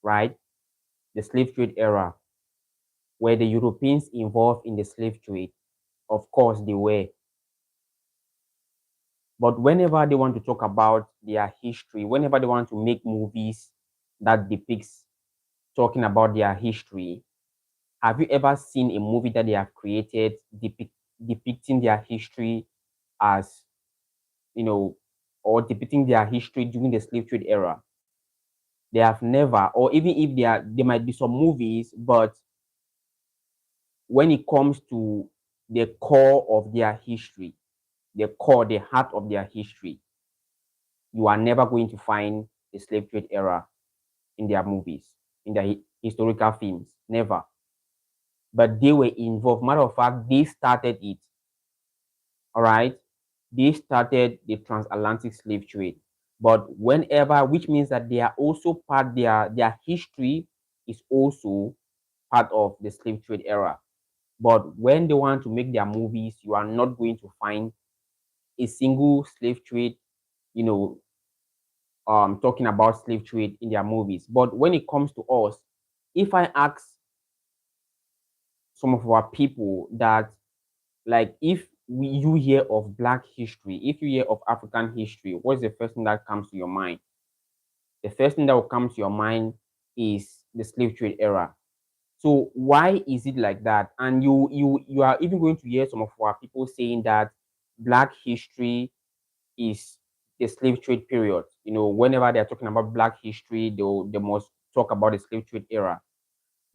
right? The slave trade era. Were the Europeans involved in the slave trade? Of course they were. But whenever they want to talk about their history, whenever they want to make movies that depicts talking about their history, have you ever seen a movie that they have created depicting their history as, you know, or depicting their history during the slave trade era? They have never, or even if there might be some movies, but when it comes to the core of their history, the heart of their history, you are never going to find the slave trade era in their movies, in their historical films. Never. But they were involved. Matter of fact, they started it. All right. They started the transatlantic slave trade. But whenever, which means that they are also part, their history is also part of the slave trade era. But when they want to make their movies, you are not going to find a single slave trade, you know, talking about slave trade in their movies. But when it comes to us, if I ask some of our people that, like, if you hear of Black history, if you hear of African history, what's the first thing that comes to your mind? The first thing that will come to your mind is the slave trade era. So why is it like that? And you are even going to hear some of our people saying that Black history is the slave trade period. You know, whenever they're talking about Black history, they must talk about the slave trade era.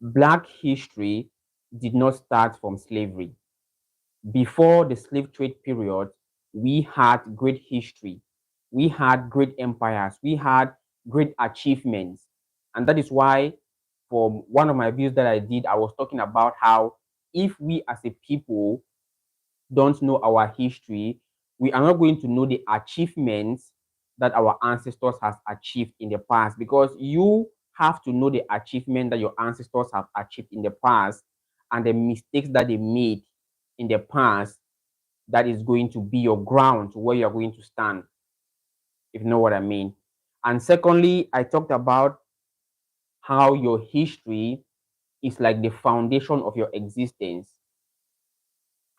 Black history did not start from slavery. Before the slave trade period, we had great history. We had great empires. We had great achievements. And that is why, for one of my views that I did, I was talking about how if we as a people don't know our history, we are not going to know the achievements that our ancestors has achieved in the past, because you have to know the achievement that your ancestors have achieved in the past and the mistakes that they made in the past. That is going to be your ground to where you're going to stand, if you know what I mean. And secondly, I talked about how your history is like the foundation of your existence.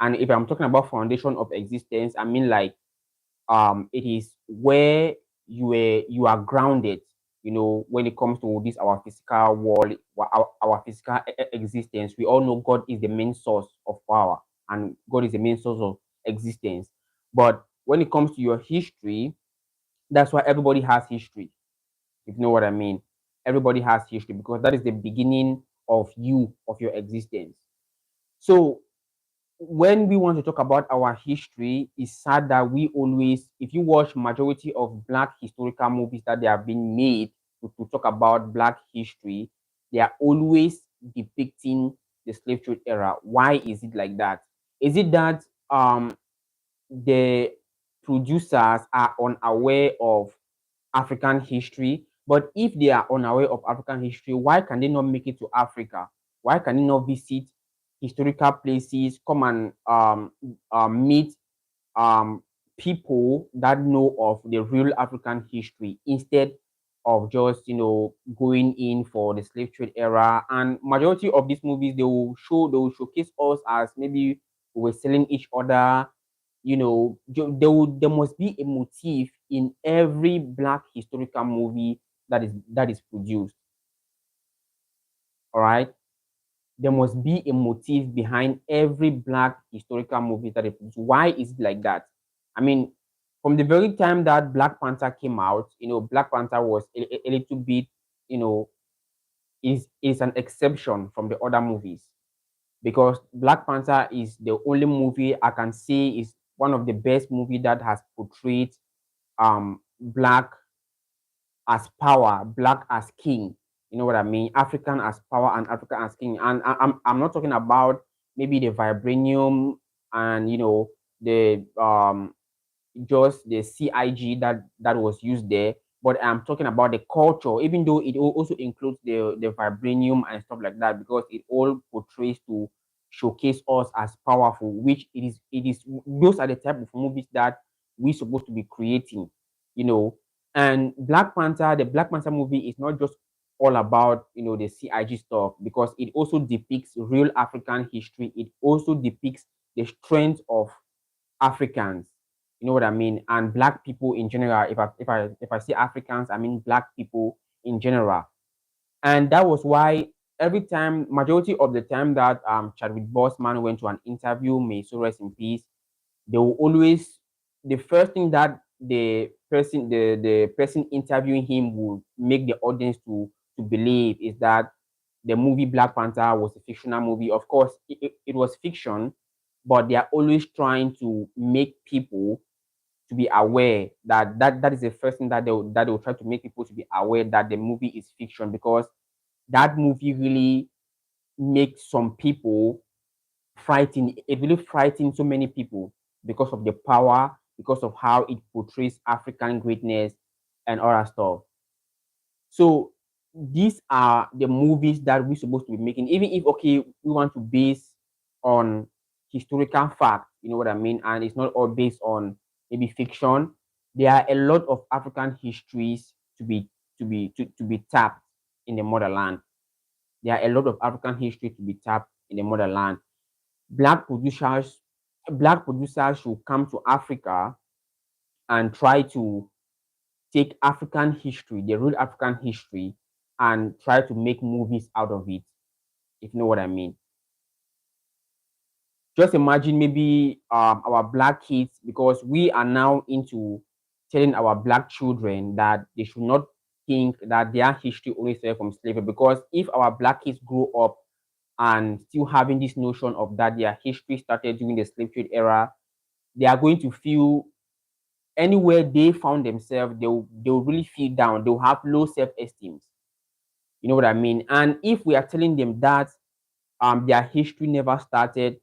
And if I'm talking about foundation of existence, I mean like it is where you are grounded, you know, when it comes to this our physical world, our physical existence. We all know God is the main source of power and God is the main source of existence. But when it comes to your history, that's why everybody has history, if you know what I mean. Everybody has history because that is the beginning of you, of your existence. So when we want to talk about our history, it's sad that we always, if you watch majority of Black historical movies that they have been made to talk about Black history, they are always depicting the slave trade era. Why is it like that? Is it that the producers are unaware of African history? But if they are unaware of African history, why can they not make it to Africa? Why can they not visit historical places, come and meet um, people that know of the real African history instead of just, you know, going in for the slave trade era? And majority of these movies, they will showcase us as maybe we were selling each other. You know, there must be a motif in every Black historical movie that is produced. All right, there must be a motive behind every Black historical movie that is produced. Why is it like that? I mean, from the very time that Black Panther came out, you know, Black Panther was a little bit, you know, is an exception from the other movies, because Black Panther is the only movie I can say is one of the best movie that has portrayed Black as power, Black as king. You know what I mean? African as power and African as king. And I'm not talking about maybe the vibranium and, you know, the just the CIG that was used there, but I'm talking about the culture, even though it also includes the vibranium and stuff like that, because it all portrays to showcase us as powerful, which it is those are the type of movies that we're supposed to be creating, you know. And the Black Panther movie is not just all about, the CIG stuff, because it also depicts real African history. It also depicts the strength of Africans. You know what I mean? And black people in general. If I say Africans, I mean black people in general. And that was why every time, majority of the time that Chadwick Boseman went to an interview, may so rest in peace, they will always, the first thing that the person interviewing him would make the audience to believe is that the movie Black Panther was a fictional movie. Of course, it was fiction, but they are always trying to make people to be aware that is the first thing that they will try to make people to be aware that the movie is fiction, because that movie really makes some people frightened. It really frightened so many people because of the power, because of how it portrays African greatness and all that stuff. So these are the movies that we're supposed to be making, even if, okay, we want to base on historical fact, you know what I mean, and it's not all based on maybe fiction. There are a lot of African histories to be tapped in the motherland. There are a lot of African history to be tapped in the motherland. Black producers, black producers should come to Africa and try to take African history, the real African history, and try to make movies out of it, if you know what I mean. Just imagine maybe our black kids, because we are now into telling our black children that they should not think that their history only started from slavery. Because if our black kids grow up and still having this notion of that their history started during the slave trade era, they are going to feel, anywhere they found themselves, they'll really feel down. They'll have low self-esteem. You know what I mean? And if we are telling them that their history never started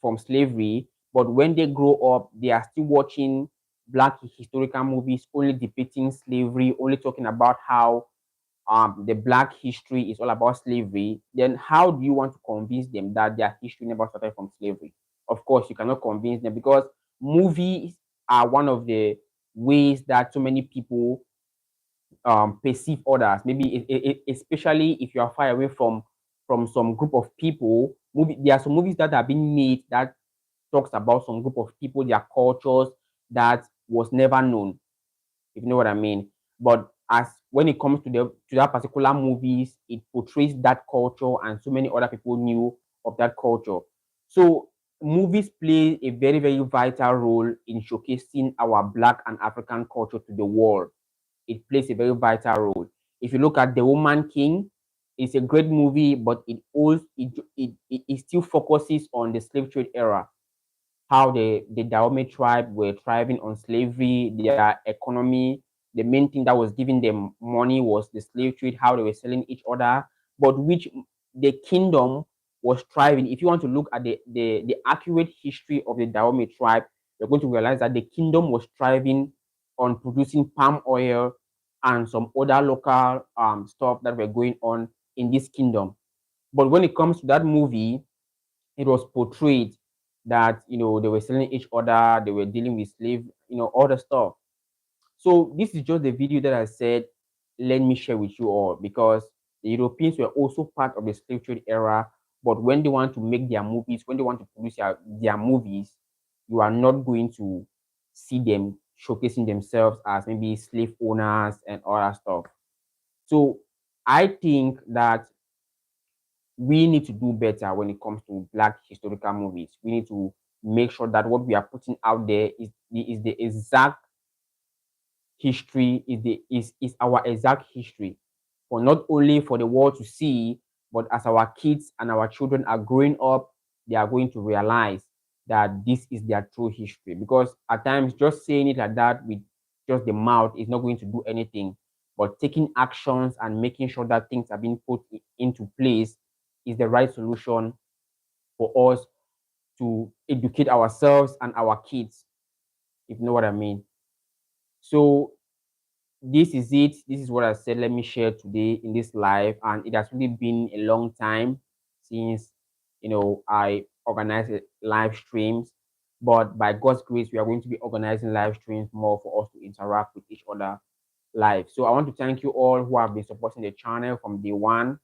from slavery, but when they grow up, they are still watching black historical movies only depicting slavery, only talking about how the black history is all about slavery, then how do you want to convince them that their history never started from slavery? Of course, you cannot convince them, because movies are one of the ways that so many people perceive others. Maybe especially if you are far away from some group of people. There are some movies that have been made that talks about some group of people, their cultures that was never known, if you know what I mean. But as when it comes to that particular movies, it portrays that culture, and so many other people knew of that culture. So movies play a very, very vital role in showcasing our black and African culture to the world. It plays a very vital role. If you look at The Woman King, it's a great movie, but it still focuses on the slave trade era, how the Dahomey tribe were thriving on slavery, their economy. The main thing that was giving them money was the slave trade, how they were selling each other, but which the kingdom was thriving. If you want to look at the accurate history of the Dahomey tribe, you're going to realize that the kingdom was thriving on producing palm oil and some other local stuff that were going on in this kingdom. But when it comes to that movie, it was portrayed that they were selling each other, they were dealing with slave, all the stuff. So this is just the video that I said, let me share with you all, because the Europeans were also part of the slave trade era. But when they want to make their movies, when they want to produce their movies, you are not going to see them showcasing themselves as maybe slave owners and all that stuff. So I think that we need to do better when it comes to black historical movies. We need to make sure that what we are putting out there is the exact history, is our exact history, for not only for the world to see, but as our kids and our children are growing up, they are going to realize that this is their true history. Because at times, just saying it like that with just the mouth is not going to do anything, but taking actions and making sure that things are being put into place is the right solution for us to educate ourselves and our kids, if you know what I mean. So this is it. This is what I said. Let me share today in this live. And it has really been a long time since I organized live streams. But by God's grace, we are going to be organizing live streams more for us to interact with each other live. So I want to thank you all who have been supporting the channel from day one,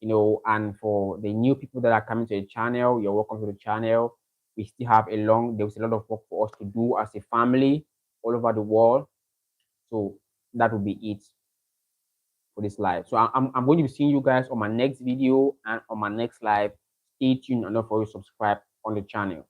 and for the new people that are coming to the channel, you're welcome to the channel. We still have there's a lot of work for us to do as a family all over the world. So that will be it for this live. So I'm going to be seeing you guys on my next video and on my next live. Stay tuned and don't forget to subscribe on the channel.